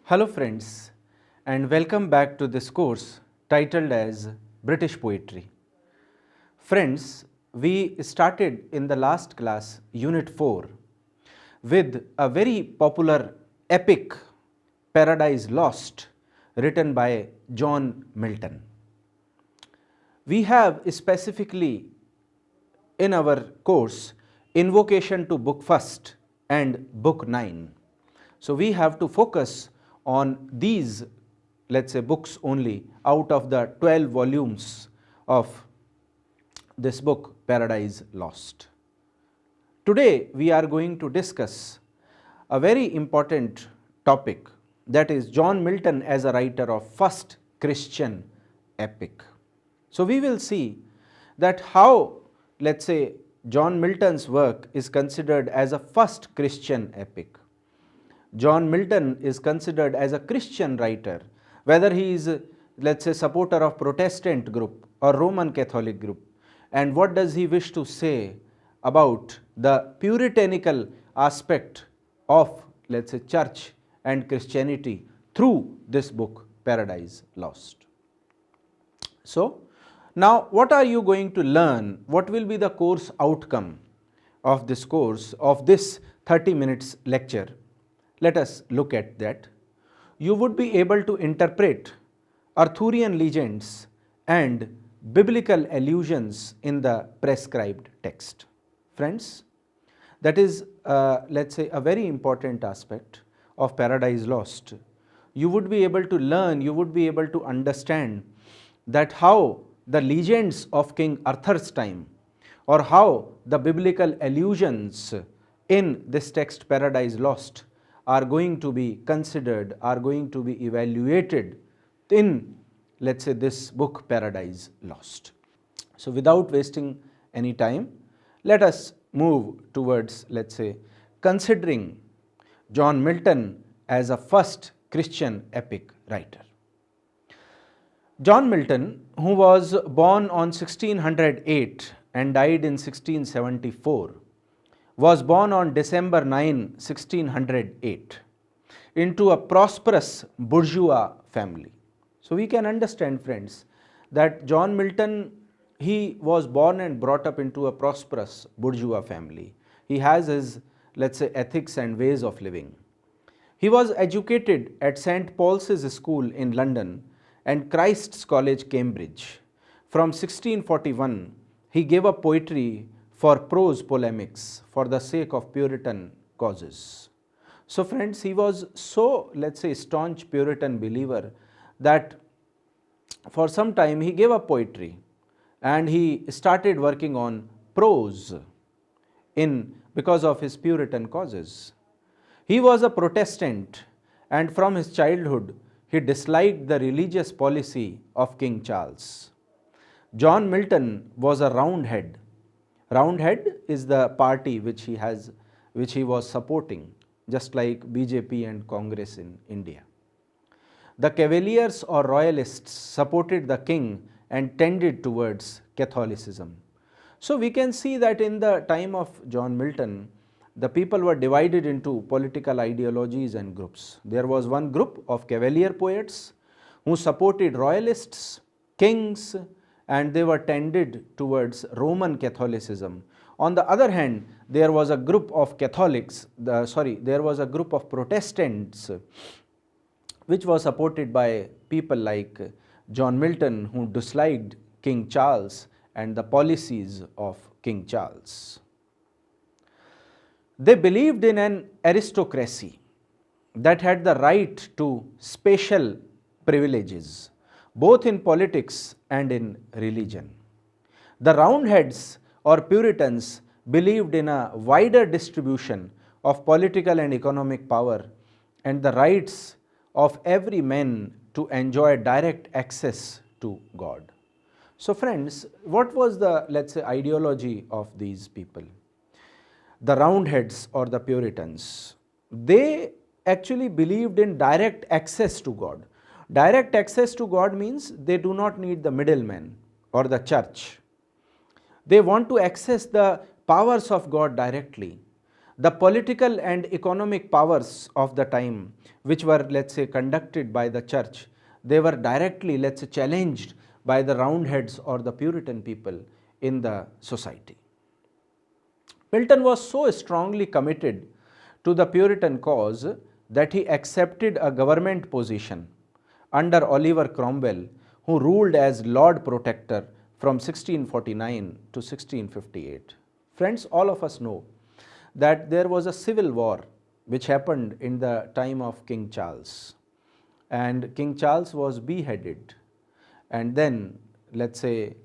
Hello friends, and welcome back to this course titled as British Poetry. Friends, we started in the last class, Unit 4, with a very popular epic, Paradise Lost, written by John Milton. We have specifically in our course invocation to Book 1st and Book 9. So we have to focus on these, let's say, books only out of the 12 volumes of this book, Paradise Lost. Today we are going to discuss a very important topic, that is John Milton as a writer of first Christian epic. So we will see that how, let's say, John Milton's work is considered as a first Christian epic. John Milton is considered as a Christian writer, whether he is, let's say, supporter of Protestant group or Roman Catholic group, and what does he wish to say about the puritanical aspect of, let's say, church and Christianity through this book, Paradise Lost. So now what are you going to learn? What will be the course outcome of this course, of this 30 minutes lecture? Let us look at that. You would be able to interpret Arthurian legends and biblical allusions in the prescribed text. Friends, that is, let's say, a very important aspect of Paradise Lost. You would be able to learn, you would be able to understand that how the legends of King Arthur's time, or how the biblical allusions in this text Paradise Lost are going to be considered, are going to be evaluated in, let's say, this book Paradise Lost. So without wasting any time, let us move towards, let's say, considering John Milton as a first Christian epic writer. John Milton, who was born on 1608 and died in 1674, was born on December 9, 1608, into a prosperous bourgeois family. So we can understand, friends, that John Milton, he was born and brought up into a prosperous bourgeois family. He has his, let's say, ethics and ways of living. He was educated at St. Paul's School in London and Christ's College, Cambridge. From 1641, he gave up poetry for prose polemics for the sake of Puritan causes. So friends, he was so, let's say, staunch Puritan believer that for some time he gave up poetry and he started working on prose because of his Puritan causes. He was a Protestant, and from his childhood he disliked the religious policy of King Charles. John Milton was a Roundhead. Roundhead is the party which he was supporting, just like BJP and Congress in India. The Cavaliers or Royalists supported the king and tended towards Catholicism. So we can see that in the time of John Milton, the people were divided into political ideologies and groups. There was one group of Cavalier poets who supported Royalists, kings, and they were tended towards Roman Catholicism. On the other hand, there was a group of there was a group of Protestants which was supported by people like John Milton, who disliked King Charles and the policies of King Charles. They believed in an aristocracy that had the right to special privileges, both in politics and in religion. The Roundheads or Puritans believed in a wider distribution of political and economic power and the rights of every man to enjoy direct access to God. So friends, what was the, let's say, ideology of these people? The Roundheads or the Puritans, they actually believed in direct access to God. Direct access to God means they do not need the middleman or the church. They want to access the powers of God directly. The political and economic powers of the time, which were, let's say, conducted by the church, they were directly, let's say, challenged by the Roundheads or the Puritan people in the society. Milton was so strongly committed to the Puritan cause that he accepted a government position under Oliver Cromwell, who ruled as Lord Protector from 1649 to 1658. Friends, all of us know that there was a civil war which happened in the time of King Charles, and King Charles was beheaded, and then, let's say,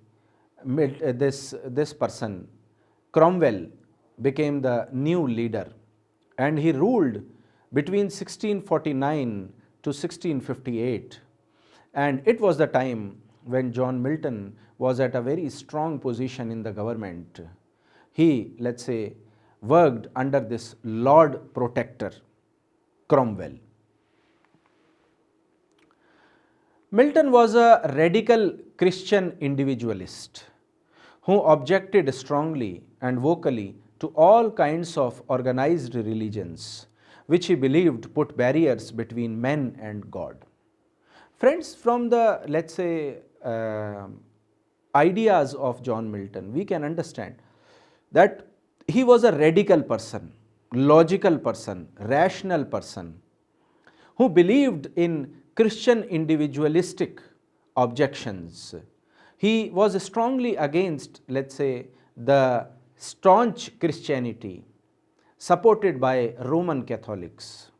this person Cromwell became the new leader, and he ruled between 1649 to 1658, and it was the time when John Milton was at a very strong position in the government. He, let's say, worked under this Lord Protector Cromwell. Milton was a radical Christian individualist who objected strongly and vocally to all kinds of organized religions, which he believed put barriers between men and God. Friends, from the, let's say, ideas of John Milton, we can understand that he was a radical person, logical person, rational person, who believed in Christian individualistic objections. He was strongly against, let's say, the staunch Christianity supported by Roman Catholics.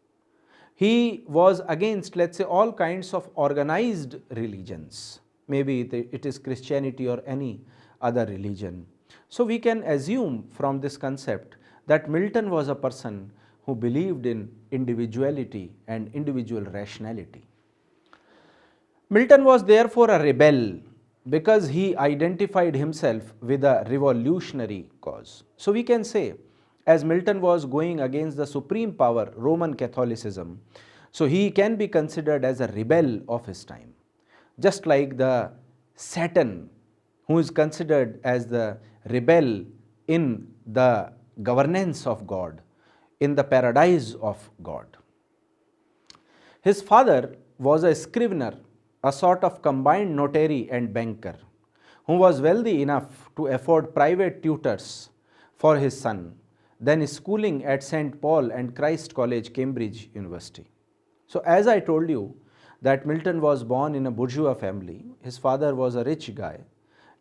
He was against, let's say, all kinds of organized religions. Maybe it is Christianity or any other religion. So we can assume from this concept that Milton was a person who believed in individuality and individual rationality. Milton was therefore a rebel because he identified himself with a revolutionary cause. So we can say, as Milton was going against the supreme power, Roman Catholicism, so he can be considered as a rebel of his time. Just like the Satan, who is considered as the rebel in the governance of God, in the paradise of God. His father was a scrivener, a sort of combined notary and banker, who was wealthy enough to afford private tutors for his son, then schooling at St. Paul and Christ College, Cambridge University. So as I told you that Milton was born in a bourgeois family, his father was a rich guy,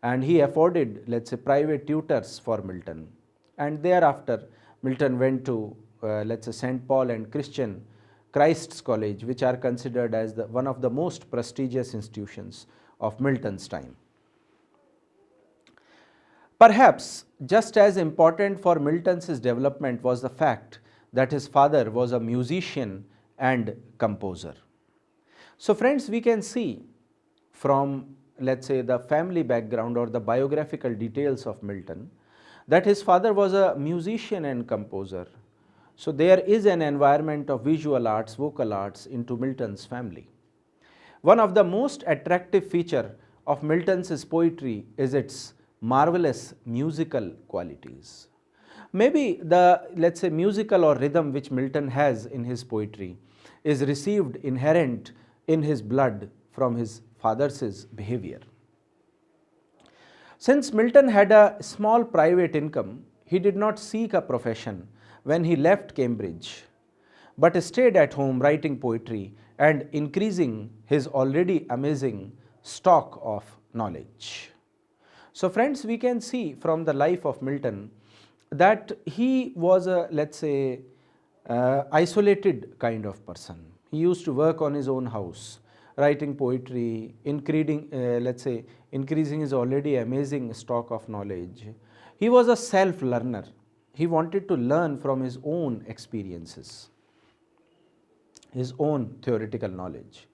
and he afforded, let's say, private tutors for Milton. And thereafter, Milton went to, let's say, St. Paul and Christ's College, which are considered as one of the most prestigious institutions of Milton's time. Perhaps just as important for Milton's development was the fact that his father was a musician and composer. So friends, we can see from, let's say, the family background or the biographical details of Milton that his father was a musician and composer. So there is an environment of visual arts, vocal arts into Milton's family. One of the most attractive features of Milton's poetry is its marvelous musical qualities. Maybe the, let's say, musical or rhythm which Milton has in his poetry is received inherent in his blood from his father's behavior. Since Milton had a small private income, he did not seek a profession when he left Cambridge, but stayed at home writing poetry and increasing his already amazing stock of knowledge. So friends, we can see from the life of Milton that he was a, let's say, isolated kind of person. He used to work on his own house, writing poetry, increasing his already amazing stock of knowledge. He was a self-learner. He wanted to learn from his own experiences, his own theoretical knowledge.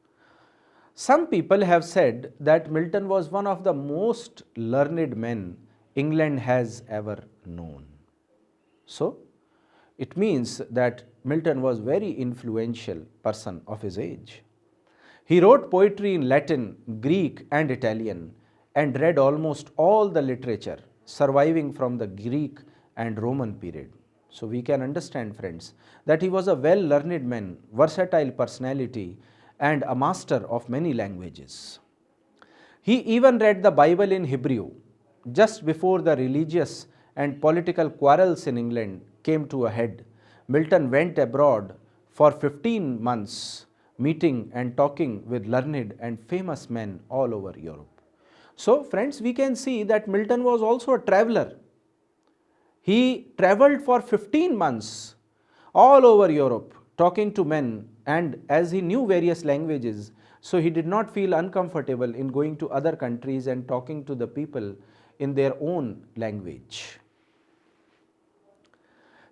Some people have said that Milton was one of the most learned men England has ever known. So, it means that Milton was very influential person of his age. He wrote poetry in Latin, Greek and Italian and read almost all the literature surviving from the Greek and Roman period. So we can understand, friends, that he was a well-learned man, versatile personality, and a master of many languages. He even read the Bible in Hebrew just before the religious and political quarrels in England came to a head. Milton went abroad for 15 months, meeting and talking with learned and famous men all over Europe. So, friends, we can see that Milton was also a traveler. He traveled for 15 months all over Europe talking to men, and as he knew various languages, so he did not feel uncomfortable in going to other countries and talking to the people in their own language.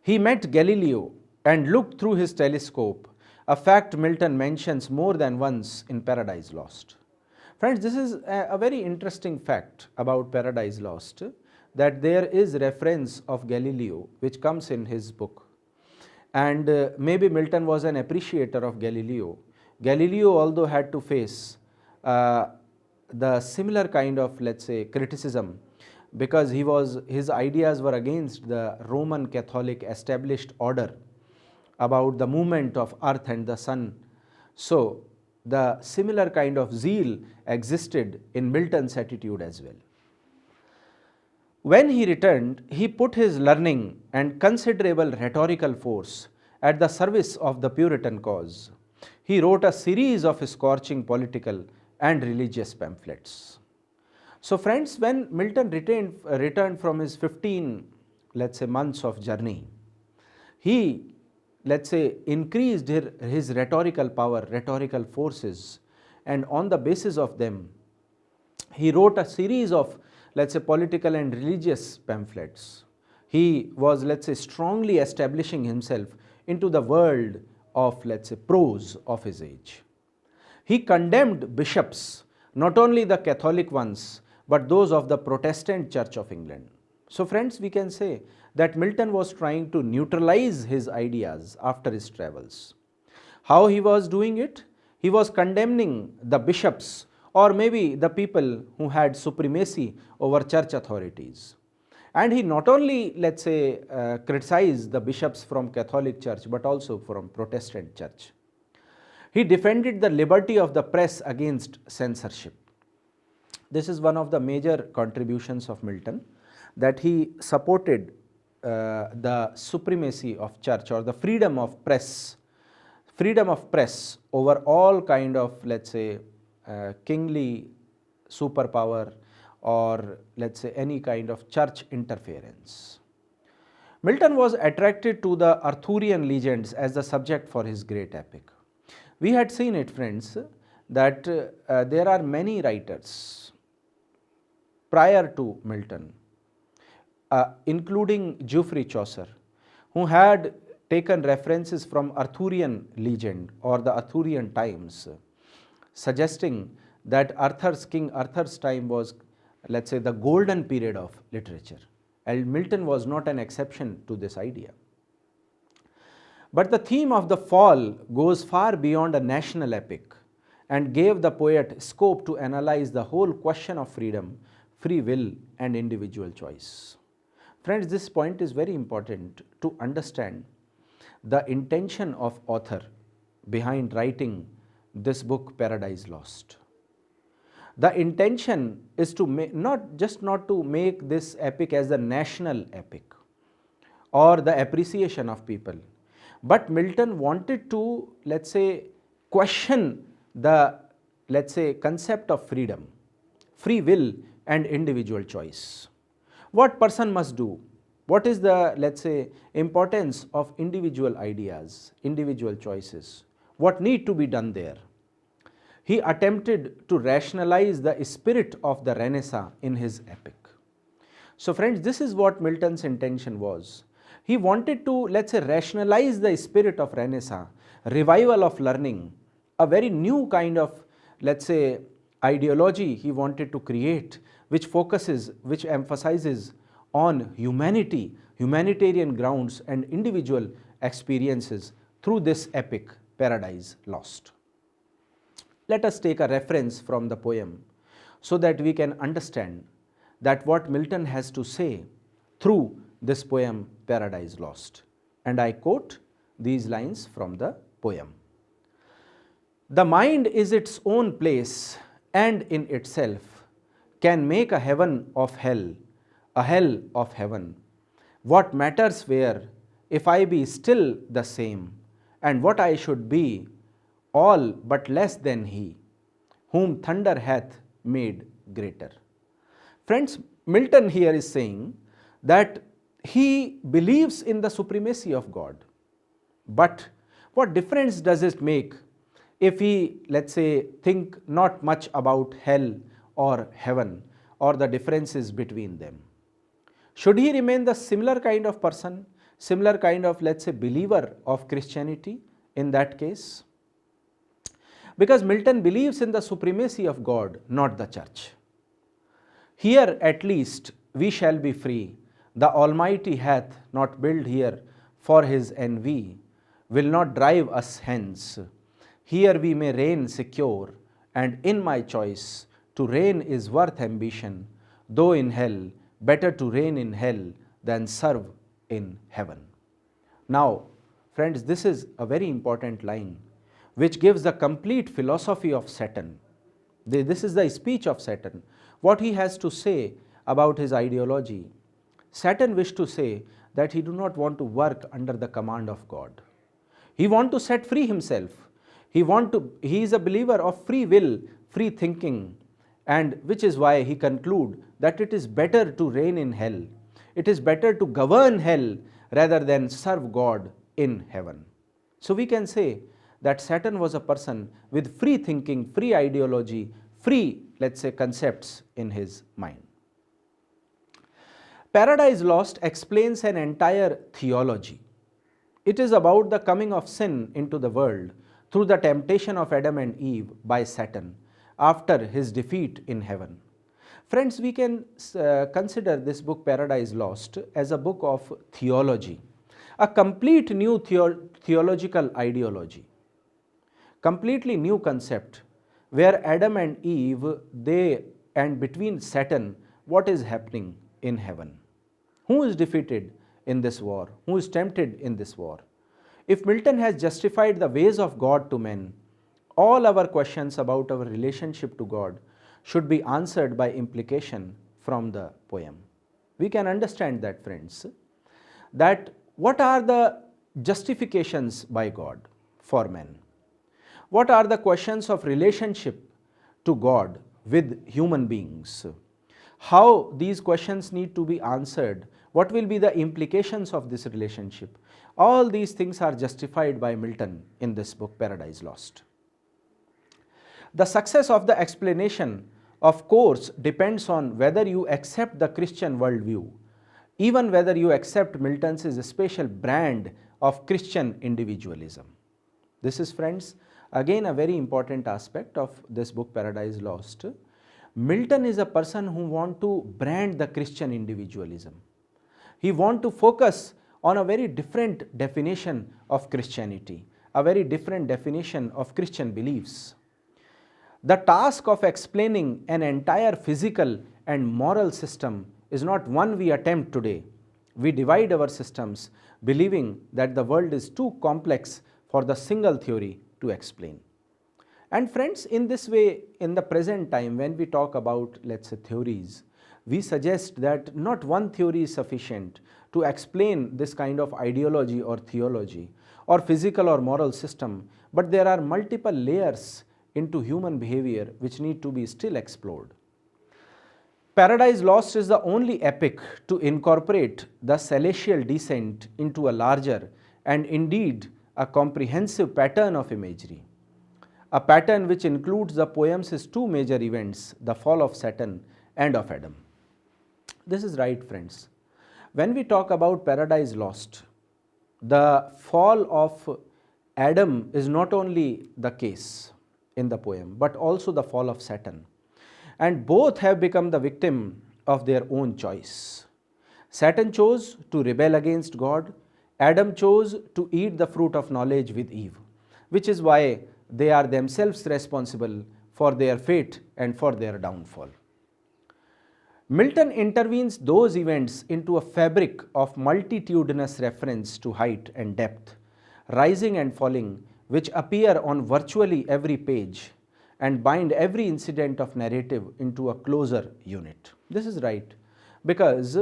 He met Galileo and looked through his telescope, a fact Milton mentions more than once in Paradise Lost. Friends, this is a very interesting fact about Paradise Lost, that there is reference of Galileo which comes in his book. And maybe Milton was an appreciator of Galileo. Galileo, although had to face the similar kind of, let's say, criticism, because his ideas were against the Roman Catholic established order about the movement of earth and the sun. So the similar kind of zeal existed in Milton's attitude as well. When he returned, he put his learning and considerable rhetorical force at the service of the Puritan cause. He wrote a series of scorching political and religious pamphlets. So friends, when Milton returned from his 15, let's say, months of journey, he, let's say, increased his rhetorical power, rhetorical forces, and on the basis of them, he wrote a series of, let's say, political and religious pamphlets. He was, let's say, strongly establishing himself into the world of, let's say, prose of his age. He condemned bishops, not only the Catholic ones, but those of the Protestant Church of England. So friends, we can say that Milton was trying to neutralize his ideas after his travels. How he was doing it? He was condemning the bishops, or maybe the people who had supremacy over church authorities. And he not only, let's say, criticized the bishops from Catholic Church, but also from Protestant Church. He defended the liberty of the press against censorship. This is one of the major contributions of Milton, that he supported the supremacy of church, or the freedom of press over all kind of, let's say, kingly superpower, or let's say any kind of church interference. Milton was attracted to the Arthurian legends as the subject for his great epic. We had seen it, friends, that there are many writers prior to Milton, including Geoffrey Chaucer, who had taken references from Arthurian legend or the Arthurian times, suggesting that King Arthur's time was, let's say, the golden period of literature, and Milton was not an exception to this idea. But the theme of the fall goes far beyond a national epic and gave the poet scope to analyze the whole question of freedom, free will, and individual choice. Friends, this point is very important to understand the intention of author behind writing this book, Paradise Lost. The intention is to not to make this epic as the national epic or the appreciation of people, but Milton wanted to, let's say, question the, let's say, concept of freedom, free will, and individual choice. What person must do? What is the, let's say, importance of individual ideas, individual choices? What need to be done there? He attempted to rationalize the spirit of the Renaissance in his epic. So friends, this is what Milton's intention was. He wanted to, let's say, rationalize the spirit of Renaissance, revival of learning, a very new kind of, let's say, ideology he wanted to create, which emphasizes on humanity, humanitarian grounds, and individual experiences through this epic, Paradise Lost. Let us take a reference from the poem so that we can understand that what Milton has to say through this poem, Paradise Lost. And I quote these lines from the poem. The mind is its own place, and in itself can make a heaven of hell, a hell of heaven. What matters where, if I be still the same, and what I should be, all but less than he, whom thunder hath made greater. Friends, Milton here is saying that he believes in the supremacy of God. But what difference does it make if he, let's say, think not much about hell or heaven or the differences between them? Should he remain the similar kind of person, similar kind of, let's say, believer of Christianity in that case? Because Milton believes in the supremacy of God, not the church. Here at least we shall be free. The Almighty hath not built here for his envy, will not drive us hence. Here we may reign secure, and in my choice, to reign is worth ambition, though in hell, better to reign in hell than serve in heaven. Now, friends, this is a very important line which gives the complete philosophy of Saturn. This is the speech of Saturn, what he has to say about his ideology. Saturn wished to say that he do not want to work under the command of God. He want to set free himself. He is a believer of free will, free thinking, and which is why he conclude that it is better to reign in hell. It is better to govern hell rather than serve God in heaven. So we can say that Saturn was a person with free thinking, free ideology, free, let's say, concepts in his mind. Paradise Lost explains an entire theology. It is about the coming of sin into the world through the temptation of Adam and Eve by Satan after his defeat in heaven. Friends, we can consider this book Paradise Lost as a book of theology, a complete new theological ideology, completely new concept where Adam and Eve, and between Satan, what is happening in heaven. Who is defeated in this war? Who is tempted in this war? If Milton has justified the ways of God to men, all our questions about our relationship to God should be answered by implication from the poem. We can understand that, friends, that what are the justifications by God for men? What are the questions of relationship to God with human beings? How these questions need to be answered? What will be the implications of this relationship? All these things are justified by Milton in this book Paradise Lost. The success of the explanation, of course, depends on whether you accept the Christian worldview, even whether you accept Milton's special brand of Christian individualism. This is, friends, again a very important aspect of this book Paradise Lost. Milton is a person who wants to brand the Christian individualism. He wants to focus on a very different definition of Christianity, a very different definition of Christian beliefs. The task of explaining an entire physical and moral system is not one we attempt today. We divide our systems, believing that the world is too complex for the single theory to explain. And friends, in this way, in the present time, when we talk about, let's say, theories, we suggest that not one theory is sufficient to explain this kind of ideology or theology or physical or moral system, but there are multiple layers into human behavior which need to be still explored. Paradise Lost is the only epic to incorporate the celestial descent into a larger and indeed a comprehensive pattern of imagery, a pattern which includes the poem's two major events, the fall of Satan and of Adam. This is right, friends. When we talk about Paradise Lost, the fall of Adam is not only the case in the poem, but also the fall of Satan. And both have become the victim of their own choice. Satan chose to rebel against God. Adam chose to eat the fruit of knowledge with Eve, which is why they are themselves responsible for their fate and for their downfall. Milton interweaves those events into a fabric of multitudinous reference to height and depth, rising and falling, which appear on virtually every page and bind every incident of narrative into a closer unit. This is right, because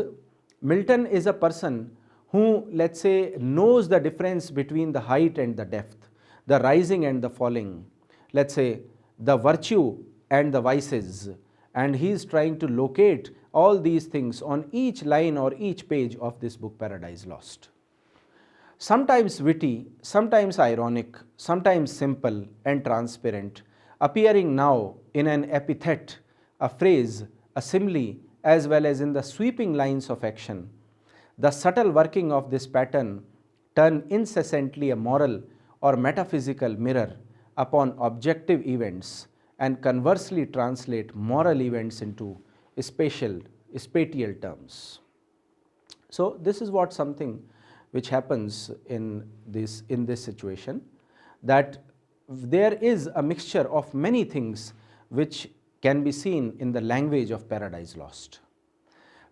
Milton is a person who, let's say, knows the difference between the height and the depth, the rising and the falling, let's say, the virtue and the vices, and he is trying to locate all these things on each line or each page of this book Paradise Lost. Sometimes witty, sometimes ironic, sometimes simple and transparent, appearing now in an epithet, a phrase, a simile, as well as in the sweeping lines of action. The subtle working of this pattern turn incessantly a moral or metaphysical mirror upon objective events, and conversely translate moral events into spatial terms. So this is what something which happens in this situation, that there is a mixture of many things which can be seen in the language of Paradise Lost.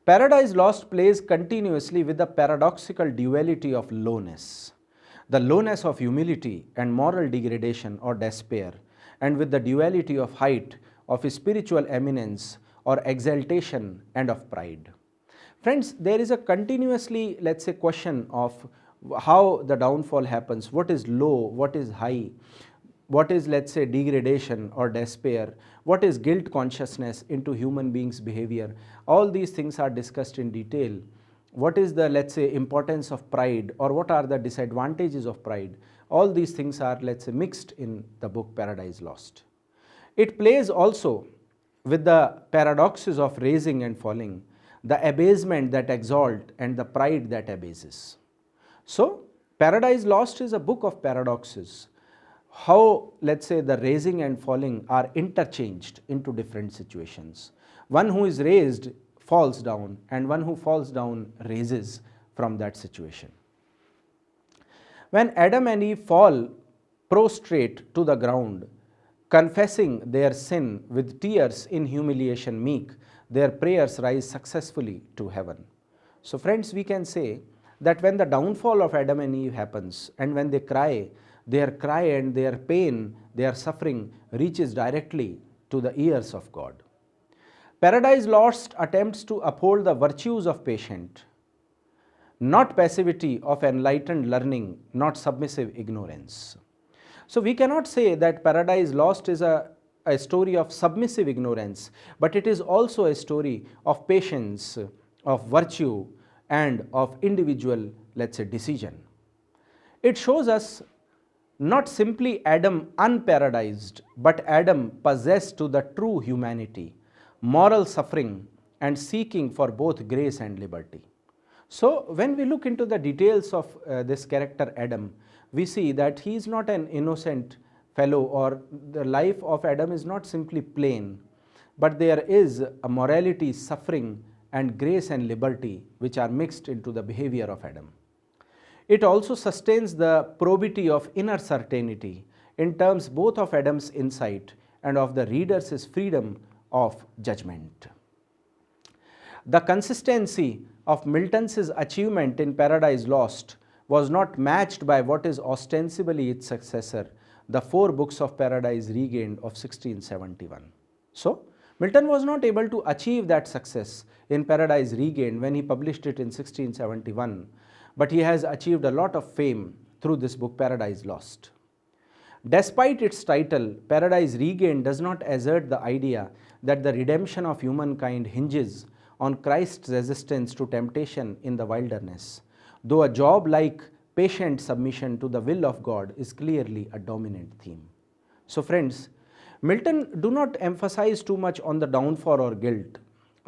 Paradise Lost plays continuously with the paradoxical duality of lowness, the lowness of humility and moral degradation or despair, and with the duality of height, of spiritual eminence or exaltation, and of pride. Friends, there is a continuously, let's say, question of how the downfall happens, what is low, what is high, what is, let's say, degradation or despair, what is guilt consciousness into human beings' behavior. All these things are discussed in detail. What is the, let's say, importance of pride, or what are the disadvantages of pride? All these things are, let's say, mixed in the book Paradise Lost. It plays also with the paradoxes of raising and falling, the abasement that exalts and the pride that abases. So, Paradise Lost is a book of paradoxes, how, let's say, the raising and falling are interchanged into different situations. One who is raised falls down, and one who falls down raises from that situation. When Adam and Eve fall prostrate to the ground, confessing their sin with tears in humiliation meek, their prayers rise successfully to heaven. So friends, we can say that when the downfall of Adam and Eve happens, and when they cry, their cry and their pain, their suffering reaches directly to the ears of God. Paradise Lost attempts to uphold the virtues of patience, not passivity of enlightened learning, not submissive ignorance. So we cannot say that Paradise Lost is a story of submissive ignorance, but it is also a story of patience, of virtue, and of individual, let's say, decision. It shows us not simply Adam unparadised, but Adam possessed to the true humanity, moral suffering, and seeking for both grace and liberty. So when we look into the details of this character Adam, we see that he is not an innocent fellow, or the life of Adam is not simply plain, but there is a morality, suffering, and grace and liberty which are mixed into the behavior of Adam. It also sustains the probity of inner certainty in terms both of Adam's insight and of the reader's freedom of judgment. The consistency of Milton's achievement in Paradise Lost was not matched by what is ostensibly its successor, the 4 books of Paradise Regained of 1671. So, Milton was not able to achieve that success in Paradise Regained when he published it in 1671, but he has achieved a lot of fame through this book Paradise Lost. Despite its title, Paradise Regained does not assert the idea that the redemption of humankind hinges on Christ's resistance to temptation in the wilderness, though a job-like patient submission to the will of God is clearly a dominant theme. So friends, Milton do not emphasize too much on the downfall or guilt.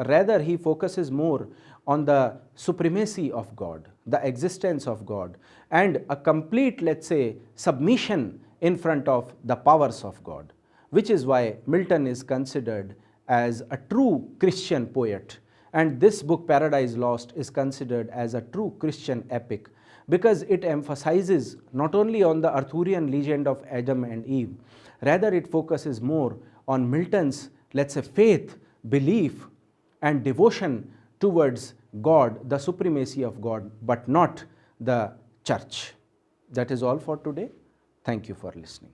Rather, he focuses more on the supremacy of God, the existence of God, and a complete, let's say, submission in front of the powers of God, which is why Milton is considered as a true Christian poet, and this book Paradise Lost is considered as a true Christian epic, because it emphasizes not only on the Arthurian legend of Adam and Eve, rather it focuses more on Milton's, let's say, faith, belief, and devotion towards God, the supremacy of God, but not the church. That is all for today. Thank you for listening.